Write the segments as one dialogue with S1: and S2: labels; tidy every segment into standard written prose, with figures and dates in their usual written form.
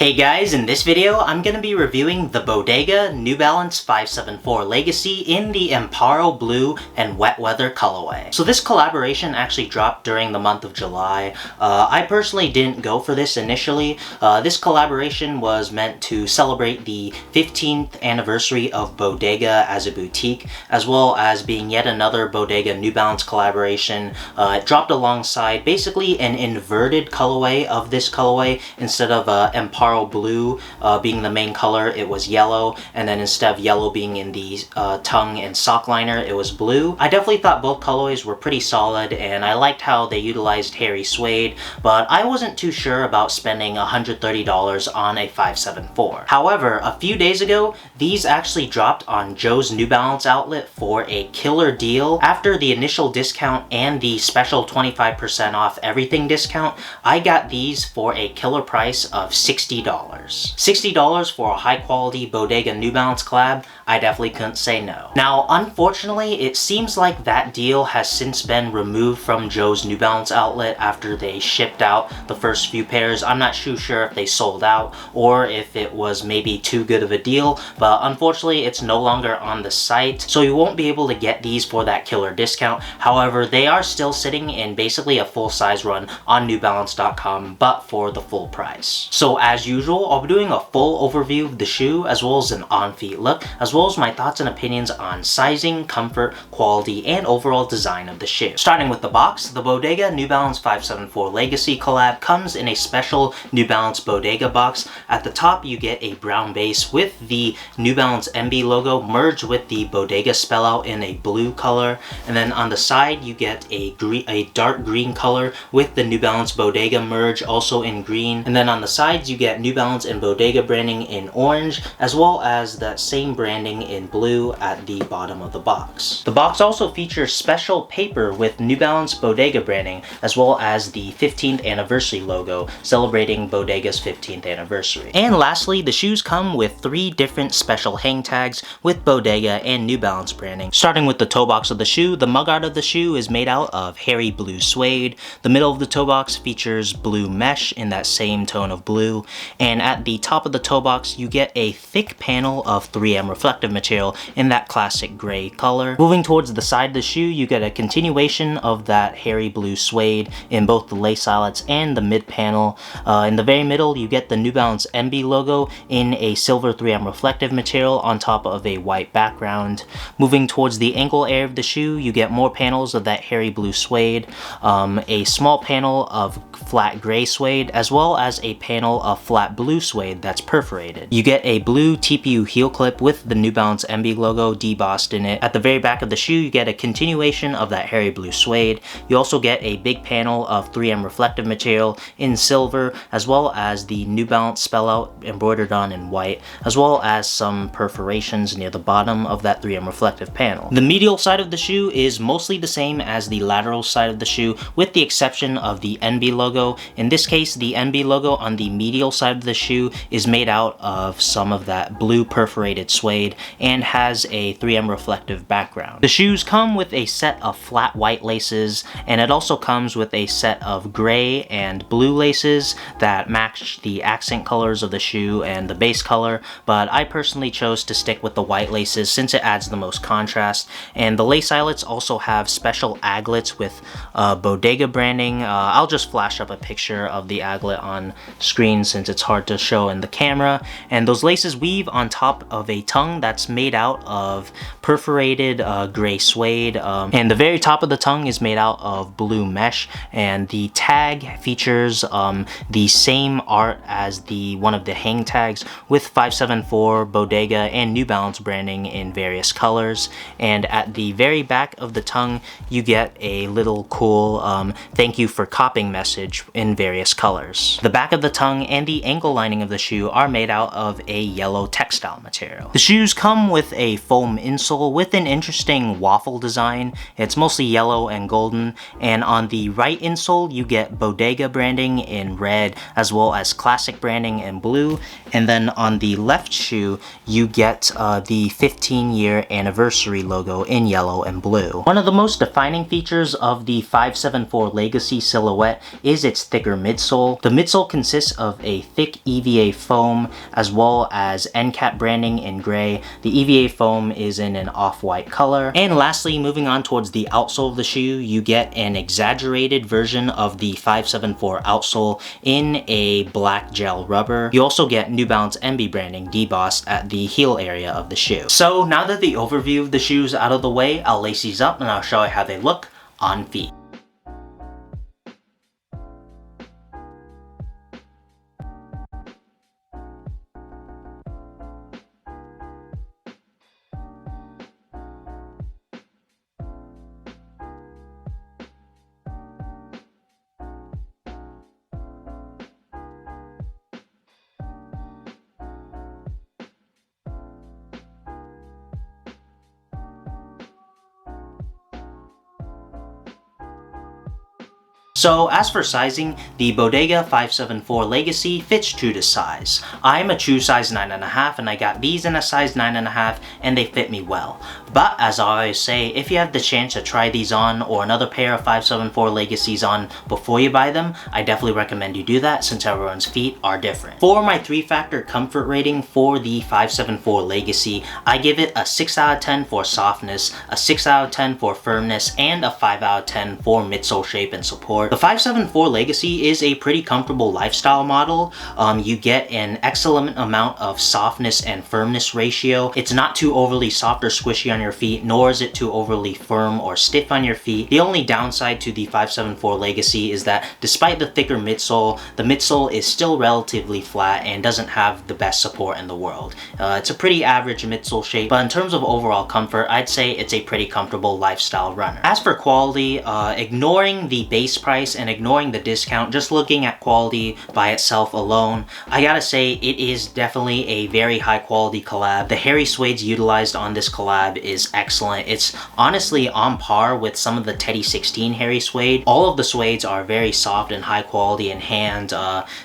S1: Hey guys, in this video, I'm going to be reviewing the Bodega New Balance 574 Legacy in the Amparo Blue and Wet Weather colorway. So this collaboration actually dropped during the month of July. I personally didn't go for this initially. This collaboration was meant to celebrate the 15th anniversary of Bodega as a boutique, as well as being yet another Bodega New Balance collaboration. It dropped alongside basically an inverted colorway of this colorway. Instead of Amparo Blue being the main color, it was yellow, and then instead of yellow being in the tongue and sock liner, it was blue. I definitely thought both colorways were pretty solid, and I liked how they utilized hairy suede, but I wasn't too sure about spending $130 on a 574. However, a few days ago, these actually dropped on Joe's New Balance outlet for a killer deal. After the initial discount and the special 25% off everything discount, I got these for a killer price of $60. $60 for a high quality Bodega New Balance collab, I definitely couldn't say no. Now, unfortunately, it seems like that deal has since been removed from Joe's New Balance outlet after they shipped out the first few pairs. I'm not too sure if they sold out or if it was maybe too good of a deal, but unfortunately, it's no longer on the site, so you won't be able to get these for that killer discount. However, they are still sitting in basically a full-size run on newbalance.com, but for the full price. So as usual, I'll be doing a full overview of the shoe as well as an on-feet look, as well as my thoughts and opinions on sizing, comfort, quality, and overall design of the shoe. Starting with the box, the Bodega New Balance 574 Legacy collab comes in a special New Balance Bodega box. At the top, you get a brown base with the New Balance MB logo merged with the Bodega spell out in a blue color, and then on the side, you get a dark green color with the New Balance Bodega merge also in green, and then on the sides, you get New Balance and Bodega branding in orange, as well as that same branding in blue at the bottom of the box. The box also features special paper with New Balance Bodega branding, as well as the 15th anniversary logo celebrating Bodega's 15th anniversary. And lastly, the shoes come with 3 different special hang tags with Bodega and New Balance branding. Starting with the toe box of the shoe, the mug art of the shoe is made out of hairy blue suede. The middle of the toe box features blue mesh in that same tone of blue, and at the top of the toe box you get a thick panel of 3M reflective material in that classic gray color. Moving towards the side of the shoe, you get a continuation of that hairy blue suede in both the lace eyelets and the mid panel. In the very middle, you get the New Balance MB logo in a silver 3M reflective material on top of a white background. Moving towards the ankle area of the shoe, you get more panels of that hairy blue suede, a small panel of flat gray suede, as well as a panel of flat blue suede that's perforated. You get a blue TPU heel clip with the New Balance MB logo debossed in it. At the very back of the shoe, you get a continuation of that hairy blue suede. You also get a big panel of 3M reflective material in silver, as well as the New Balance spell out embroidered on in white, as well as some perforations near the bottom of that 3M reflective panel. The medial side of the shoe is mostly the same as the lateral side of the shoe, with the exception of the NB logo. In this case, the NB logo on the medial side of the shoe is made out of some of that blue perforated suede and has a 3M reflective background. The shoes come with a set of flat white laces, and it also comes with a set of gray and blue laces that match the accent colors of the shoe and the base color, but I personally chose to stick with the white laces since it adds the most contrast. And the lace eyelets also have special aglets with Bodega branding. I'll just flash up a picture of the aglet on screen since it's hard to show in the camera. And those laces weave on top of a tongue that's made out of perforated gray suede, and the very top of the tongue is made out of blue mesh, and the tag features the same art as one of the hang tags with 574, Bodega, and New Balance branding in various colors. And at the very back of the tongue you get a little cool thank you for copying message in various colors. The back of the tongue and the ankle lining of the shoe are made out of a yellow textile material. The shoes come with a foam insole with an interesting waffle design. It's mostly yellow and golden, and on the right insole you get Bodega branding in red as well as classic branding in blue, and then on the left shoe you get the 15-year anniversary logo in yellow and blue. One of the most defining features of the 574 Legacy silhouette is its thicker midsole. The midsole consists of a thick EVA foam as well as end cap branding in gray. The EVA foam is in an off-white color. And lastly, moving on towards the outsole of the shoe, you get an exaggerated version of the 574 outsole in a black gel rubber. You also get New Balance MB branding debossed at the heel area of the shoe. So now that the overview of the shoes out of the way, I'll lace these up and I'll show you how they look on feet. So as for sizing, the Bodega 574 Legacy fits true to size. I'm a true size 9.5 and I got these in a size 9.5 and they fit me well. But as I always say, if you have the chance to try these on or another pair of 574 Legacies on before you buy them, I definitely recommend you do that since everyone's feet are different. For my 3-factor comfort rating for the 574 Legacy, I give it a 6 out of 10 for softness, a 6 out of 10 for firmness, and a 5 out of 10 for midsole shape and support. The 574 Legacy is a pretty comfortable lifestyle model. You get an excellent amount of softness and firmness ratio. It's not too overly soft or squishy on your feet, nor is it too overly firm or stiff on your feet. The only downside to the 574 Legacy is that despite the thicker midsole, the midsole is still relatively flat and doesn't have the best support in the world. It's a pretty average midsole shape, but in terms of overall comfort, I'd say it's a pretty comfortable lifestyle runner. As for quality, ignoring the base price and ignoring the discount, just looking at quality by itself alone, I gotta say it is definitely a very high quality collab. The hairy suedes utilized on this collab is excellent. It's honestly on par with some of the Teddy 16 hairy suede. All of the suedes are very soft and high quality in hand.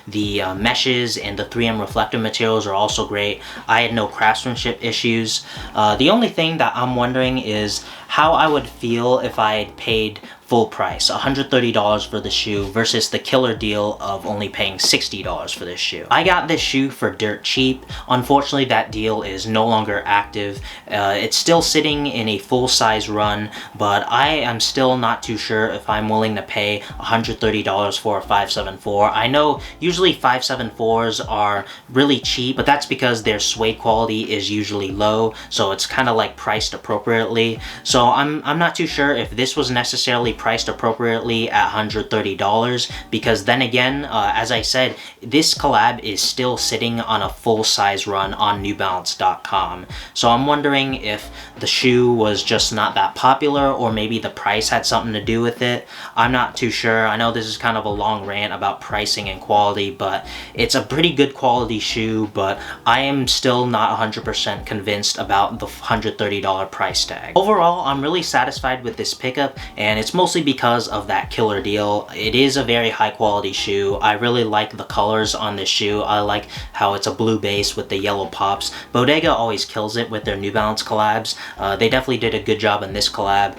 S1: The meshes and the 3M reflective materials are also great. I had no craftsmanship issues. The only thing that I'm wondering is how I would feel if I had paid full price, $130 for the shoe versus the killer deal of only paying $60 for this shoe. I got this shoe for dirt cheap. Unfortunately, that deal is no longer active. It's still sitting in a full-size run, but I am still not too sure if I'm willing to pay $130 for a 574. I know usually 574s are really cheap, but that's because their suede quality is usually low, so it's kind of like priced appropriately. So I'm not too sure if this was necessarily priced appropriately at $130, because then again, as I said, this collab is still sitting on a full-size run on newbalance.com. So I'm wondering if the shoe was just not that popular, or maybe the price had something to do with it. I'm not too sure. I know this is kind of a long rant about pricing and quality, but it's a pretty good quality shoe, but I am still not 100% convinced about the $130 price tag. Overall, I'm really satisfied with this pickup, and it's mostly because of that killer deal. It is a very high quality shoe. I really like the colors on this shoe. I like how it's a blue base with the yellow pops. Bodega always kills it with their New Balance collabs. They definitely did a good job in this collab.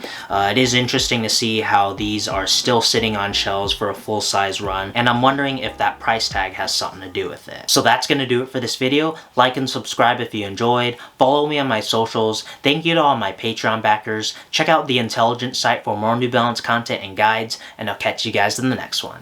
S1: It is interesting to see how these are still sitting on shelves for a full-size run, and I'm wondering if that price tag has something to do with it. So that's gonna do it for this video. Like and subscribe if you enjoyed. Follow me on my socials. Thank you to all my Patreon backers. Check out the Intelligence site for more New Balance content and guides, and I'll catch you guys in the next one.